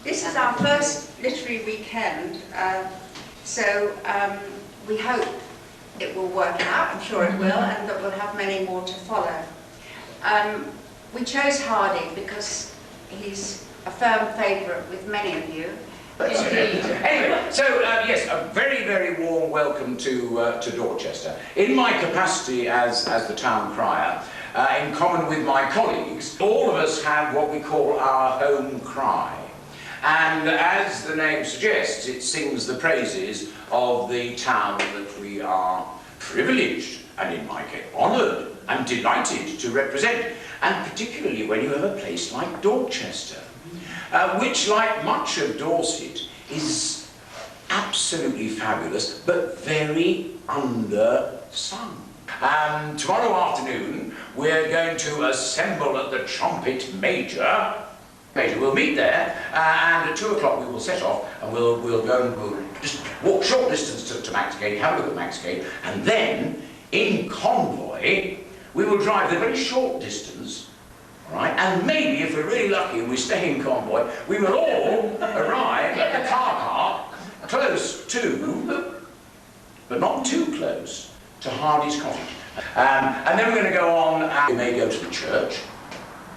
This is our first literary weekend, so we hope it will work out. I'm sure it will, and that we'll have many more to follow. We chose Hardy because he's a firm favourite with many of you. Anyway, so yes, a very, very warm welcome to Dorchester. In my capacity as the town crier, in common with my colleagues, all of us have what we call our home cry. And as the name suggests, it sings the praises of the town that we are privileged, and in my case, honoured and delighted to represent. And particularly when you have a place like Dorchester, which, like much of Dorset, is absolutely fabulous, but very undersung. Tomorrow afternoon, we're going to assemble at the Trumpet Major. We'll meet there, and at 2 o'clock we will set off, and we'll go and we'll just walk short distance to Maxgate, have a look at Maxgate, and then, in convoy, we will drive the very short distance, right? And maybe, if we're really lucky and we stay in convoy, we will all arrive at the car park close to, but not too close, to Hardy's cottage. And then we're going to go on, and we may go to the church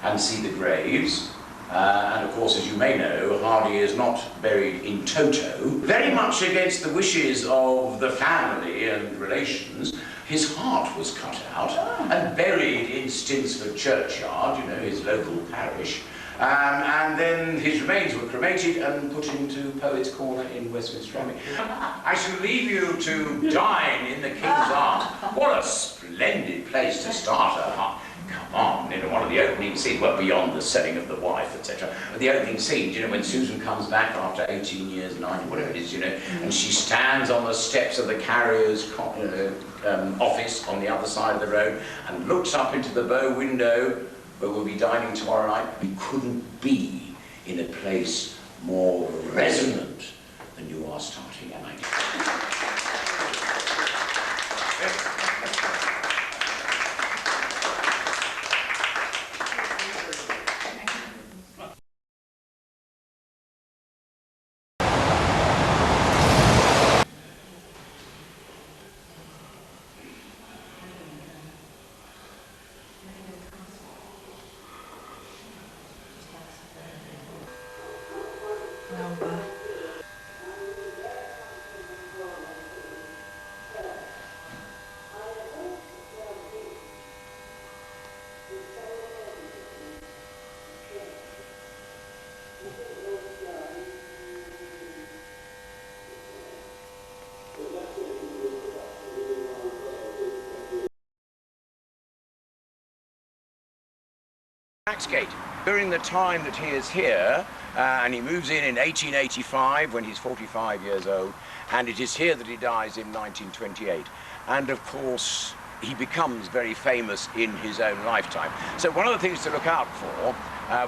and see the graves. And of course, as you may know, Hardy is not buried in toto. Very much against the wishes of the family and relations, his heart was cut out and buried in Stinsford churchyard, you know, his local parish. And then his remains were cremated and put into Poets' Corner in Westminster Abbey. I shall leave you to dine in the King's Arms. What a splendid place to start a come on, you know, one of the opening scenes, well, beyond the selling of the wife, etc. But the opening scenes, you know, when Susan comes back after 18 years, 90, whatever it is, you know, and she stands on the steps of the carrier's office on the other side of the road and looks up into the bow window where we'll be dining tomorrow night. We couldn't be in a place more resonant than you are starting a night. Maxgate. During the time that he is here, and he moves in 1885 when he's 45 years old, and it is here that he dies in 1928. And of course, he becomes very famous in his own lifetime. So one of the things to look out for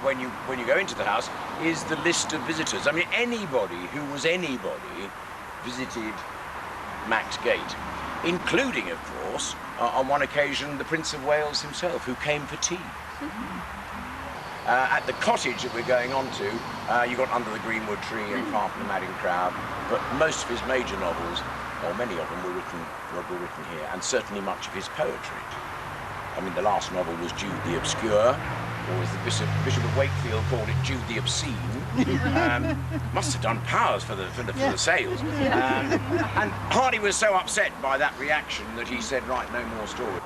when you go into the house is the list of visitors. I mean, anybody who was anybody visited Maxgate, including, of course, on one occasion, the Prince of Wales himself, who came for tea. At the cottage that we're going on to, you got Under the Greenwood Tree and Far from the Madding Crowd, but most of his major novels, or many of them, were written here, and certainly much of his poetry. I mean, the last novel was Jude the Obscure, or as the Bishop of Wakefield called it, Jude the Obscene. Must have done powers for the sales. And Hardy was so upset by that reaction that he said, right, no more story.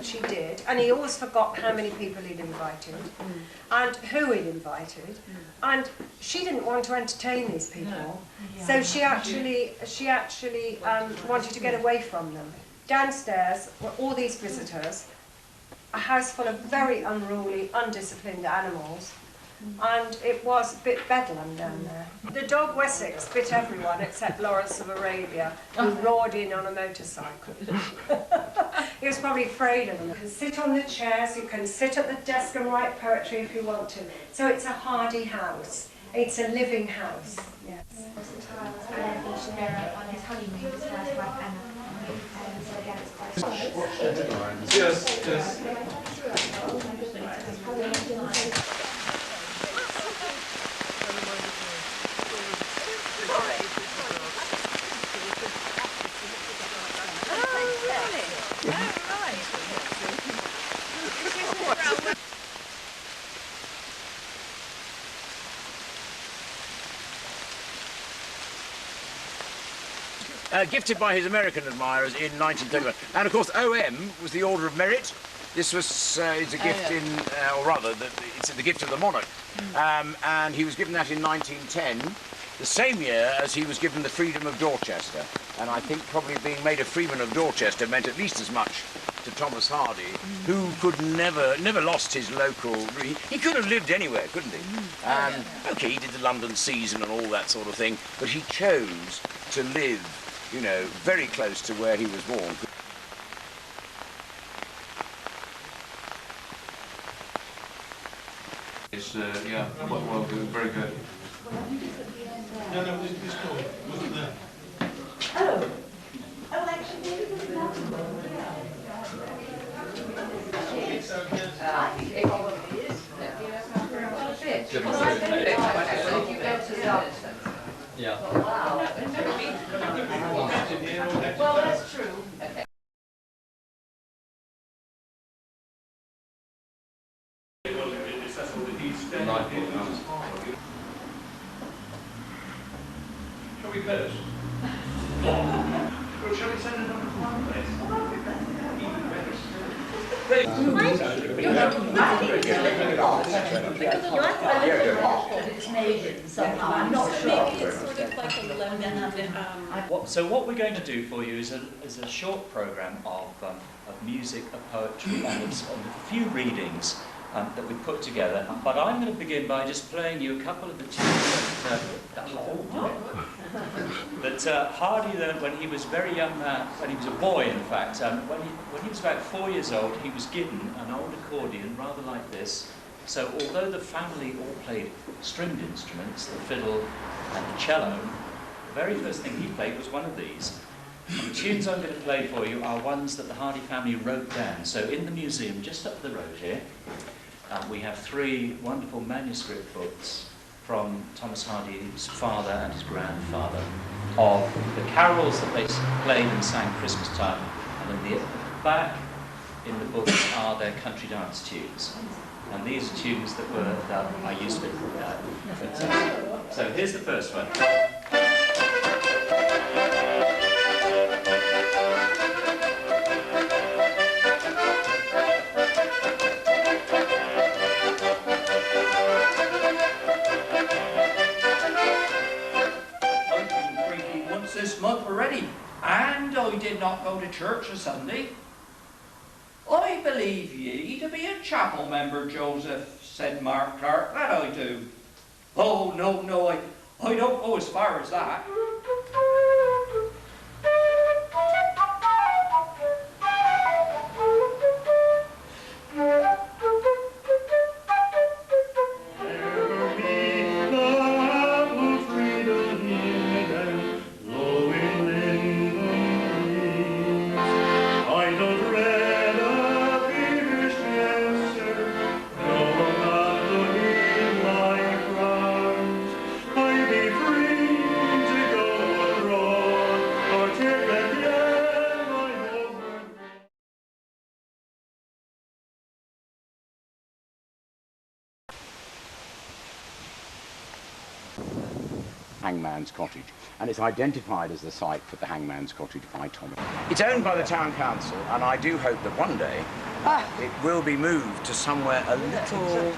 She did, and he always forgot how many people he'd invited and who he'd invited, and she didn't want to entertain these people, so she actually wanted to get away from them. Downstairs were all these visitors, a house full of very unruly, undisciplined animals, and it was a bit bedlam down there. The dog Wessex bit everyone except Lawrence of Arabia, who roared in on a motorcycle. He was probably afraid of them. You can sit on the chairs, you can sit at the desk and write poetry if you want to. So it's a hardy house. It's a living house. Yes. Each there on his honeymoon with his first wife Emma. So again, it's quite Just. Gifted by his American admirers in 1931. And of course, OM was the Order of Merit. This was it's a gift or rather, it's the gift of the monarch. And he was given that in 1910, the same year as he was given the Freedom of Dorchester. And I think probably being made a Freeman of Dorchester meant at least as much to Thomas Hardy, who could never lost his local. He could have lived anywhere, couldn't he? Okay, he did the London season and all that sort of thing, but he chose to live, you know, very close to where he was born. It's, yeah, well, very good. No, this door wasn't there. Oh, actually, it was not. I think it probably is. If you go to Dorset. Yeah. Wow. Well, that's true. Shall we finish? Well, shall we send another one, please? It's made somehow, I'm not sure. Maybe it's sort of like a lemon. So what we're going to do for you is a short programme of music, of poetry, and of a few readings that we put together. But I'm going to begin by just playing you a couple of the tunes that Hardy learned when he was very young, when he was a boy, in fact. When he was about 4 years old, he was given an old accordion, rather like this. So although the family all played stringed instruments, the fiddle and the cello, the very first thing he played was one of these. And the tunes I'm going to play for you are ones that the Hardy family wrote down. So in the museum, just up the road here, we have 3 wonderful manuscript books from Thomas Hardy's father and his grandfather of the carols that they played and sang Christmas time. And in the back in the books are their country dance tunes. And these are tunes that I used to. So here's the first one. This month already, and I did not go to church on Sunday. I believe ye to be a chapel member, Joseph, said Mark Clark. That I do. Oh, no, I don't go as far as that. Hangman's Cottage, and it's identified as the site for the Hangman's Cottage by Tommy. It's owned by the town council, and I do hope that one day it will be moved to somewhere a little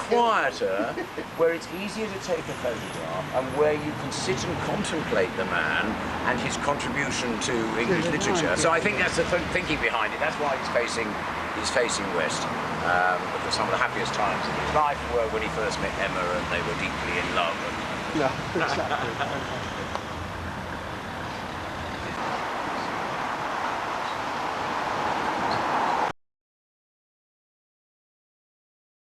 quieter, where it's easier to take a photograph and where you can sit and contemplate the man and his contribution to English literature. So I think that's the thinking behind it. That's why it's facing is facing west. Because some of the happiest times in his life were when he first met Emma and they were deeply in love. Yeah, exactly. Okay.